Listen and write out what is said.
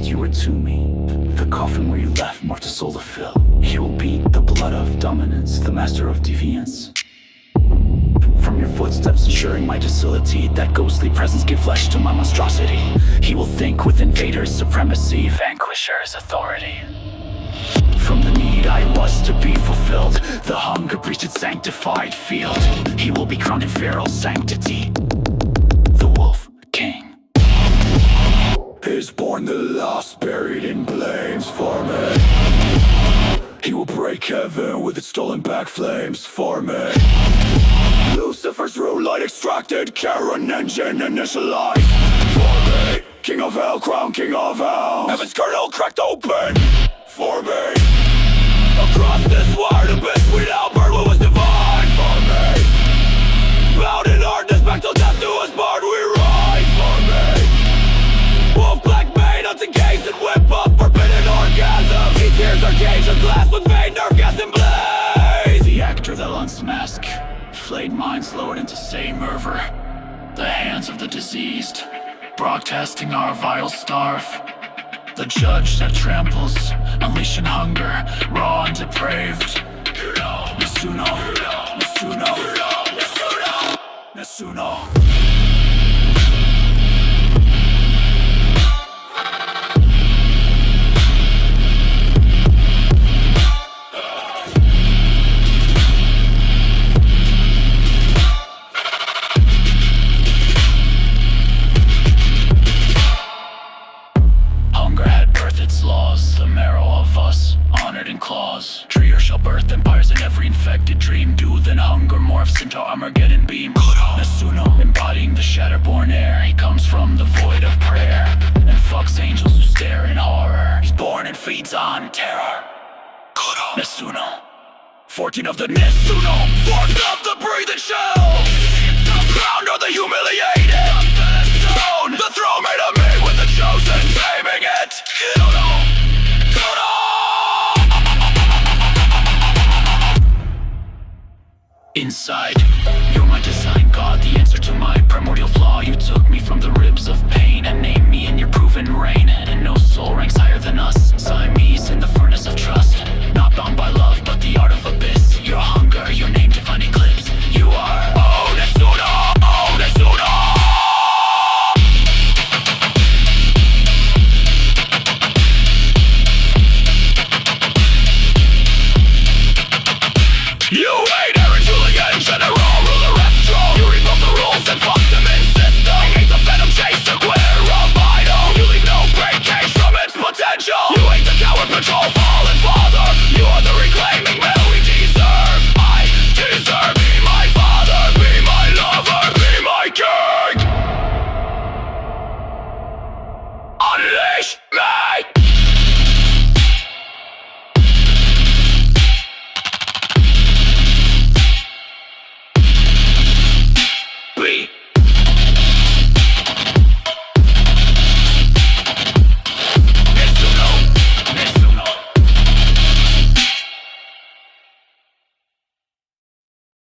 you were to me. The coffin where you left marked a soul to fill. He will beat the blood of dominance, the master of deviance. From your footsteps ensuring my docility, that ghostly presence give flesh to my monstrosity. He will think with invaders' supremacy, vanquishers' authority. From the need I was to be fulfilled, the hunger breached its sanctified field. He will be crowned in feral sanctity, the Wolf King. Is born the lost, buried in flames for me. He will break heaven with its stolen back flames for me. Lucifer's true light extracted, Charon Engine initialized for me. King of hell, crown king of hell, heaven's kernel cracked open for me. Across this wide abyss we now burn what was divine for me. Bound in darkness back till death do us part, we rise for me. Wolf black mane unto gaze and whip up forbidden orgasm. He tears our cage of glass with vain nerve gas and blaze. The actor that'll unmask flayed minds lowered into same murder. The hands of the diseased broadcasting our vile starve. The judge that tramples, unleashing hunger, raw and depraved. Nessuno, Nessuno, Nessuno, Nessuno. Laws, the marrow of us, honored in claws. Trier shall birth empires in every infected dream. Do then hunger morphs into Armageddon beam. Nessuno, embodying the shatterborn air. He comes from the void of prayer and fucks angels who stare in horror. He's born and feeds on terror. Nessuno, 14 of the Nessuno, fourth of the breathing shell. Crowned or the humiliated, the throne made of me with the chosen, naming it inside